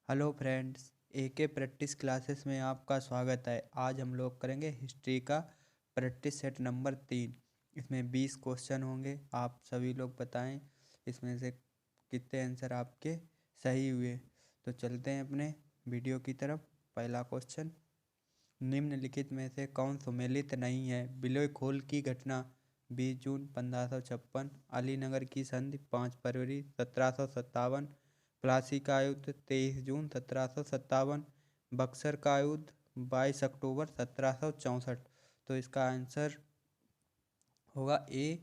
Hello friends, एके practice classes में आपका स्वागत है। आज हम लोग करेंगे हिस्ट्री का प्रैक्टिस सेट नंबर 3। इसमें 20 क्वेश्चन होंगे। आप सभी लोग बताएं इसमें से कितने आंसर आपके सही हुए। तो चलते हैं अपने वीडियो की तरफ। पहला क्वेश्चन, निम्नलिखित में से कौन सुमेलित नहीं है? विलोय खोल की घटना 20 जून 1556, अलीनगर की संधि 5 फरवरी 1757, प्लासी का युद्ध 23 जून 1757, बक्सर का युद्ध 22 अक्टूबर 1764। तो इसका आंसर होगा ए,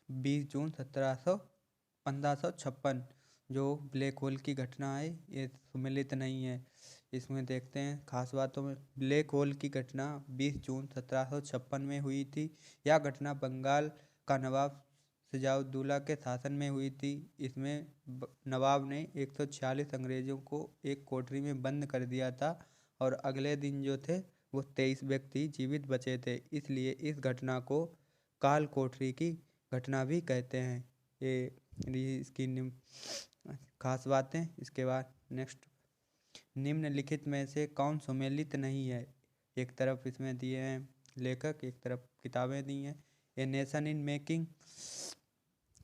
20 जून 1556। जो ब्लैक होल की घटना है ये सुमेलित नहीं है। इसमें देखते हैं खास बातों में। ब्लैक होल की घटना 20 जून 1756 में हुई थी। यह घटना बंगाल का नवाब सिजाउद्दौला के शासन में हुई थी। इसमें नवाब ने 146 अंग्रेज़ों को एक कोठरी में बंद कर दिया था और अगले दिन जो थे वो 23 व्यक्ति जीवित बचे थे। इसलिए इस घटना को काल कोठरी की घटना भी कहते हैं। ये इसकी खास बातें। इसके बाद नेक्स्ट, निम्नलिखित में से कौन सुमेलित नहीं है? एक तरफ इसमें दिए हैं लेखक, एक तरफ किताबें दी हैं। A nation in making,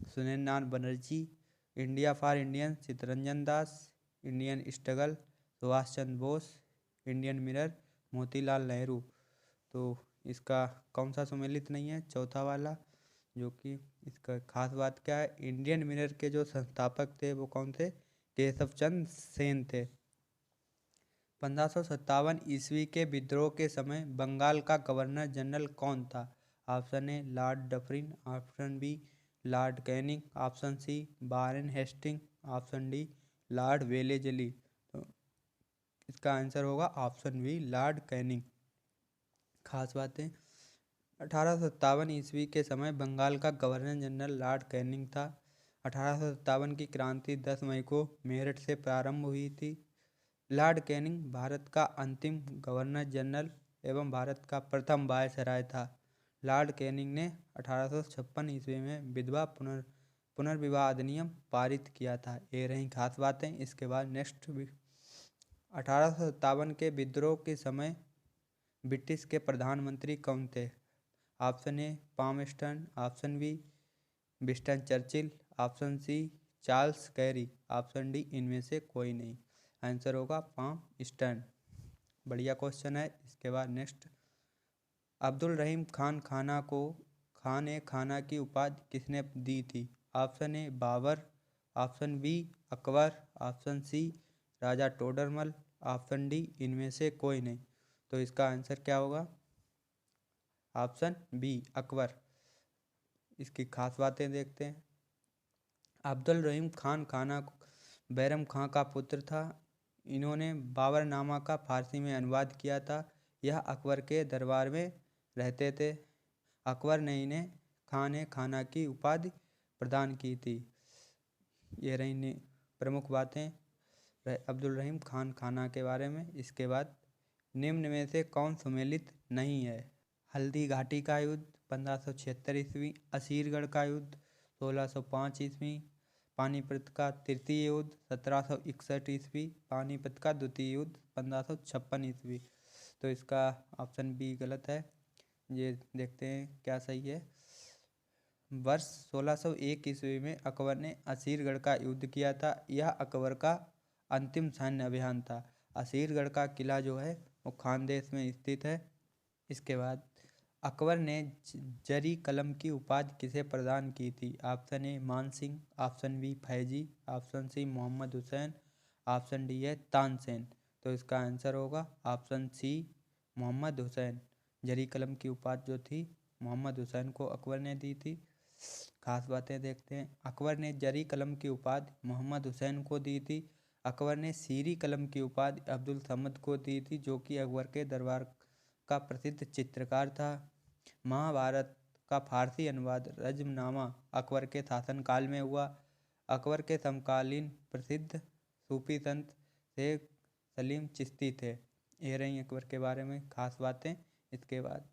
Surendranath Banerjee. India for Indians, Chittaranjan Das. Indian struggle, Subhash Chandra Bose. Indian mirror, Motilal Nehru. तो इसका कौन सा सुमेलित नहीं है? चौथा वाला। जो कि इसका खास बात क्या है, इंडियन मिरर के जो संस्थापक थे वो कौन थे? केशव चंद्र सेन थे। 1557 ईस्वी के विद्रोह के समय बंगाल का गवर्नर जनरल कौन था? Option A Lord Dufferin, option B Lord Canning, option C Warren Hasting, option D Lord Wellesley. तो इसका आंसर होगा ऑप्शन बी लॉर्ड कैनिंग। खास बातें, 1857 ईस्वी के समय बंगाल का गवर्नर जनरल लॉर्ड कैनिंग था। 1857 की क्रांति 10 मई को मेरठ से प्रारंभ हुई थी। लॉर्ड कैनिंग भारत का अंतिम गवर्नर जनरल एवं भारत का प्रथम वायसराय था। लॉर्ड कैनिंग ने 1856 ईस्वी में विधवा पुनर्विवाह अधिनियम पारित किया था। ये रही खास बातें। इसके बाद नेक्स्ट, 1857 के विद्रोह के समय ब्रिटिश के प्रधानमंत्री कौन थे? Option A Palmerston, option B Winston Churchill, option C Charles Carey, option D इनमें से कोई नहीं। आंसर होगा पामस्टन। बढ़िया क्वेश्चन है। इसके बाद नेक्स्ट, अब्दुल रहीम खान खाना को खान ए खाना की उपाधि किसने दी थी? Option A Babar, option B Akbar, option C Raja Todarmal, option D इनमें से कोई नहीं। तो इसका आंसर क्या होगा? Option B Akbar. इसकी खास बातें देखते हैं। अब्दुल रहीम खान खाना बैरम खां का पुत्र था। इन्होंने बाबरनामा का फारसी में अनुवाद किया था। यह अकबर के दरबार में रहते थे। अकबर ने इन्हें खान ए खाना की उपाधि प्रदान की थी। ये रही प्रमुख बातें अब्दुल रहीम खान खाना के बारे में। इसके बाद, निम्न में से कौन सुमेलित नहीं है? हल्दी घाटी का युद्ध 1576 ईस्वी, असीरगढ़ का युद्ध 1605 ईस्वी, पानीपत का तृतीय युद्ध 1761 ईस्वी, पानीपत का द्वितीय युद्ध 1556 ईस्वी। तो इसका ऑप्शन बी गलत है। ये देखते हैं क्या सही है। वर्ष 1601 ईस्वी में अकबर ने असीरगढ़ का युद्ध किया था। यह अकबर का अंतिम सैन्य अभियान था। असीरगढ़ का किला जो है वो खानदेश में स्थित है। इसके बाद, अकबर ने जरी कलम की उपाधि किसे प्रदान की थी? Option A Man Singh, option B Faizi, option C Mohammad Hussain, option D है तानसेन। तो इसका आंसर होगा ऑप्शन सी मोहम्मद हुसैन। जरी कलम की उपाधि जो थी मोहम्मद हुसैन को अकबर ने दी थी। खास बातें देखते हैं। अकबर ने जरी कलम की उपाधि मोहम्मद हुसैन को दी थी। अकबर ने सीरी कलम की उपाधि अब्दुल समद को दी थी, जो कि अकबर के दरबार का प्रसिद्ध चित्रकार था। महाभारत का फारसी अनुवाद रज़्मनामा अकबर के शासनकाल में हुआ। अकबर के समकालीन प्रसिद्ध सूफी संत शेख सलीम चिश्ती थे। ये रही अकबर के बारे में खास बातें। इसके बाद,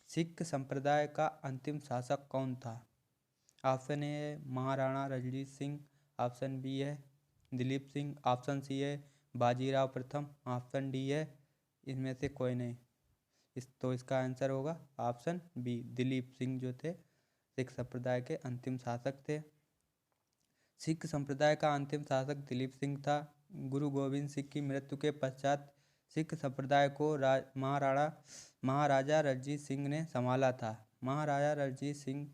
सिख संप्रदाय का अंतिम शासक कौन था? ऑप्शन ए है महाराणा रणजीत सिंह, ऑप्शन बी है दिलीप सिंह, ऑप्शन सी है बाजीराव प्रथम, ऑप्शन डी है इनमें से कोई नहीं। तो इसका आंसर होगा ऑप्शन बी, दिलीप सिंह जो थे सिख संप्रदाय के अंतिम शासक थे। सिख संप्रदाय का अंतिम शासक दिलीप सिंह था। गुरु गोविंद सिंह की मृत्यु के पश्चात सिख संप्रदाय को महाराजा रणजीत सिंह ने संभाला था। महाराजा रणजीत सिंह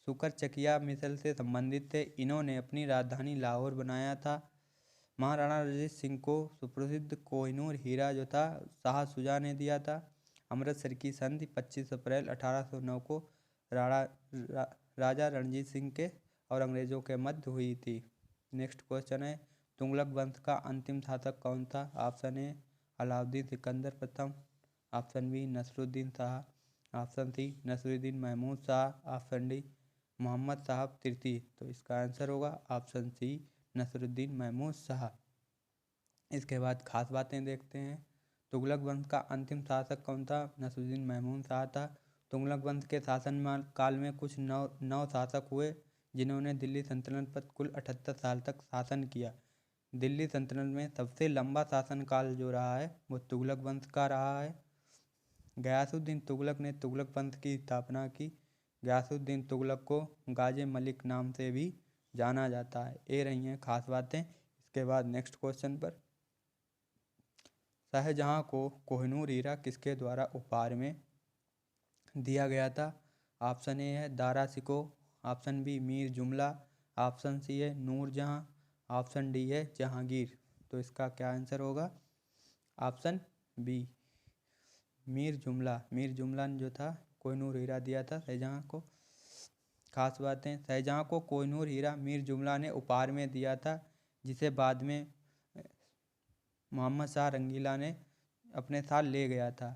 सुकरचकिया मिसल से संबंधित थे। इन्होंने अपनी राजधानी लाहौर बनाया था। महाराणा रणजीत सिंह को सुप्रसिद्ध कोहिनूर हीरा जो था शाह शुजा ने दिया था। अमृतसर की संधि 25 अप्रैल 1809 को राजा रणजीत सिंह के और अंग्रेजों के मध्य हुई थी। नेक्स्ट क्वेश्चन है, तुगलक वंश का अंतिम शासक कौन था? ऑप्शन ए अलाउद्दीन सिकंदर प्रथम, option B Nasiruddin Shah, option C Nasiruddin Mahmud Shah, option D Mohammad Sahab तृतीय। तो इसका आंसर होगा ऑप्शन सी नसरुद्दीन महमूद शाह। इसके बाद खास बातें देखते हैं। तुगलक वंश का अंतिम शासक कौन था? नसरुद्दीन महमूद शाह था। तुगलक वंश के शासन काल में कुछ नौ शासक हुए जिन्होंने दिल्ली सल्तनत पर कुल 78 साल तक शासन किया। दिल्ली सल्तनत में सबसे लंबा शासनकाल जो रहा है वो तुगलक वंश का रहा है। गयासुद्दीन तुगलक ने तुगलक वंश की स्थापना की। गयासुद्दीन तुगलक को गाजे मलिक नाम से भी जाना जाता है। ये रही हैं खास बातें। इसके बाद नेक्स्ट क्वेश्चन पर, शाहजहां को कोहिनूर हीरा किसके द्वारा उपहार में दिया गया था? ऑप्शन ए है दारा शिकोह, ऑप्शन बी मीर जुमला, ऑप्शन सी है नूरजहां, ऑप्शन डी है जहांगीर। तो इसका क्या आंसर होगा? ऑप्शन बी मीर जुमला। मीर जुमला ने जो था कोहिनूर हीरा दिया था शाहजहां को। खास बातें, शाहजहां को कोहिनूर हीरा मीर जुमला ने उपहार में दिया था, जिसे बाद में मोहम्मद शाह रंगीला ने अपने साथ ले गया था।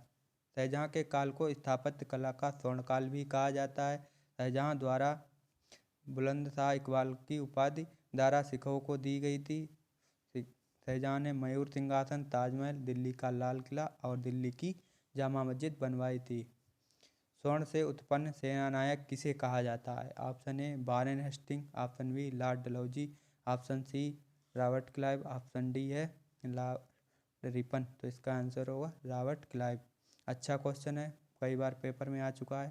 शाहजहां के काल को स्थापत्य कला का स्वर्णकाल भी कहा जाता है। शाहजहां द्वारा बुलंदशाह इकबाल की उपाधि दारा शिकोह को दी गई थी। शाहजहां ने मयूर सिंहासन, ताजमहल, दिल्ली का लाल किला और दिल्ली की जामा मस्जिद बनवाई थी। स्वर्ण से उत्पन्न सेनानायक किसे कहा जाता है? Option A Warren Hasting, option B Lord Dalhousie, option C Robert Clive, option D है लॉर्ड रिपन। तो इसका आंसर होगा रॉबर्ट क्लाइव। अच्छा क्वेश्चन है, कई बार पेपर में आ चुका है।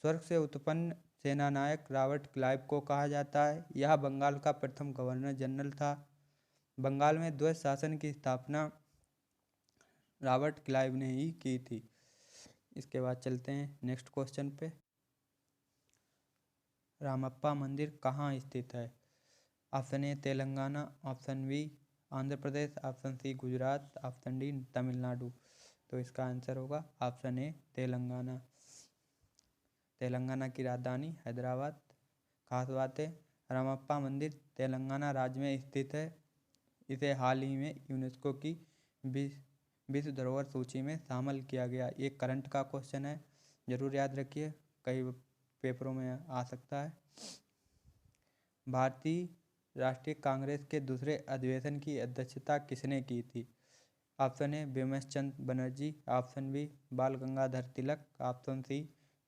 स्वर्ग से उत्पन्न सेनानायक रॉबर्ट क्लाइव को कहा जाता है। यह बंगाल का प्रथम गवर्नर जनरल था। बंगाल में द्वैत शासन की स्थापना रॉबर्ट क्लाइव ने ही की थी। इसके बाद चलते हैं नेक्स्ट क्वेश्चन पे। रामप्पा मंदिर कहाँ स्थित है? Option A Telangana, option B Andhra Pradesh, option C Gujarat, option D Tamil Nadu. तो इसका आंसर होगा ऑप्शन ए तेलंगाना। तेलंगाना की राजधानी हैदराबाद। खास बात है, रामप्पा मंदिर तेलंगाना राज्य में स्थित है। इसे हाल ही में यूनेस्को की विश्व धरोहर सूची में शामिल किया गया। ये करंट का क्वेश्चन है, जरूर याद रखिए, कई पेपरों में आ सकता है। भारतीय राष्ट्रीय कांग्रेस के दूसरे अधिवेशन की अध्यक्षता किसने की थी? Option A Bimal Chandra Banerjee, option B Bal Gangadhar Tilak, option C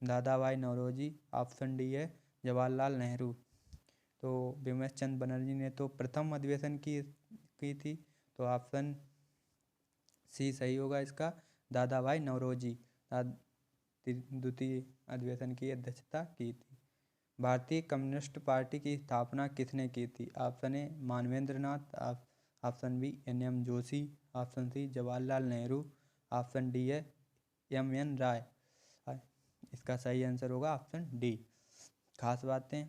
दादा भाई नौरोजी, ऑप्शन डी है जवाहरलाल नेहरू। तो बिमल चंद्र बनर्जी ने तो प्रथम अधिवेशन की थी, तो ऑप्शन सी सही होगा इसका, दादा भाई नौरोजी द्वितीय अधिवेशन की अध्यक्षता की थी। भारतीय कम्युनिस्ट पार्टी की स्थापना किसने की थी? Option A Manvendra Nath, option B NM Joshi, option C Jawaharlal Nehru, option D है MN राय। इसका सही आंसर होगा ऑप्शन डी। खास बातें,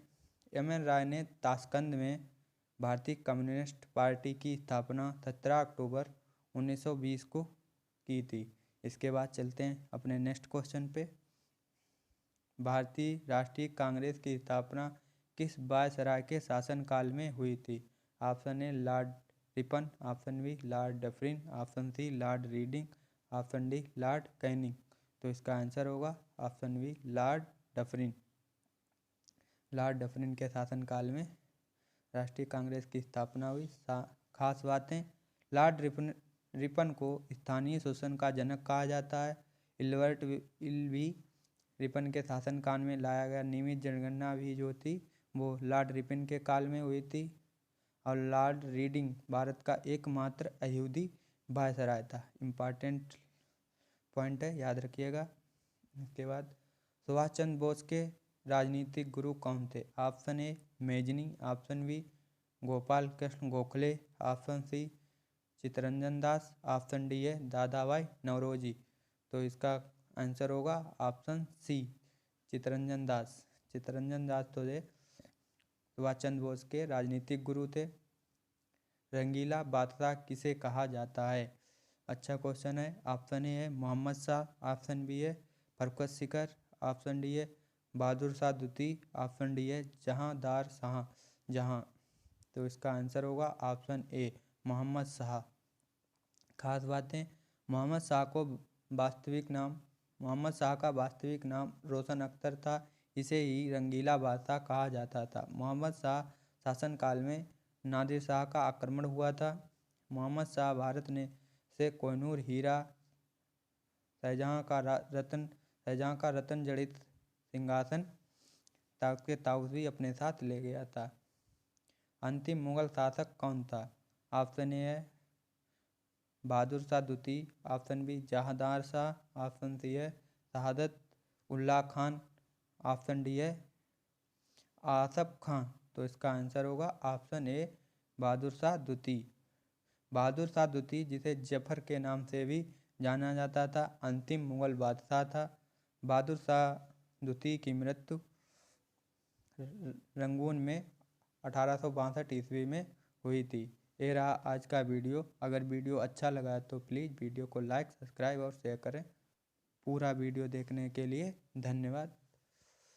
MN राय ने ताशकंद में भारतीय कम्युनिस्ट पार्टी की स्थापना 17 अक्टूबर 1920 को की थी। इसके बाद चलते हैं अपने नेक्स्ट क्वेश्चन पे। भारतीय राष्ट्रीय कांग्रेस की स्थापना किस वायसराय के शासनकाल में हुई थी? Option A Lord Ripon, option B Lord Dufferin, option C Lord Reading, option D Lord Canning. तो इसका आंसर होगा option B Lord Dufferin. Lord Dufferin के शासनकाल में राष्ट्रीय कांग्रेस की स्थापना हुई। खास बातें, लॉर्ड रिपन को स्थानीय शोषण का जनक कहा जाता है। इल्बर्ट भी रिपन के शासनकाल में लाया गया। नियमित जनगणना भी जो थी वो लॉर्ड रिपन के काल में हुई थी। और लॉर्ड रीडिंग भारत का एकमात्र यहूदी वायसराय था। इम्पॉर्टेंट पॉइंट है, याद रखिएगा। इसके बाद सुभाष चंद्र बोस के राजनीतिक गुरु कौन थे? Option A Mazzini, option B Gopal Krishna Gokhale, option C Chittaranjan Das, option D है दादा भाई नौरोजी। तो इसका आंसर होगा ऑप्शन सी चित्तरंजन दास। चित्तरंजन दास तो थे सुभाष चंद्र बोस के राजनीतिक गुरु थे। रंगीला बादशाह किसे कहा जाता है? अच्छा क्वेश्चन है। ऑप्शन ए है मोहम्मद शाह, ऑप्शन बी है फररुख सीकर, ऑप्शन डी है बहादुर शाह द्वितीय, ऑप्शन डी है जहांदार शाह जहां। तो इसका आंसर होगा ऑप्शन ए मोहम्मद शाह। खास बातें, मोहम्मद शाह का वास्तविक नाम रोशन अख्तर था। इसे ही रंगीला बादशाह कहा जाता था। मोहम्मद शाह शासनकाल में नादिर शाह का आक्रमण हुआ था। मोहम्मद शाह भारत ने से कोहिनूर हीरा, शाहजहां का रत्न जड़ित सिंहासन के ताउस भी अपने साथ ले गया था। अंतिम मुगल शासक कौन था? ऑप्शन ए है बहादुर शाह द्वितीय, option B Jahandar Shah, option C है शहादत उल्लाह खान, ऑप्शन डी है आसफ खां। तो इसका आंसर होगा ऑप्शन ए बहादुर शाह द्वितीय। बहादुर शाह द्वितीय, जिसे जफर के नाम से भी जाना जाता था, अंतिम मुगल बादशाह था। बहादुर शाह द्वितीय की मृत्यु रंगून में 1862 ईस्वी में हुई थी। ये रहा आज का वीडियो। अगर वीडियो अच्छा लगा तो प्लीज़ वीडियो को लाइक, सब्सक्राइब और शेयर करें। पूरा वीडियो देखने के लिए धन्यवाद।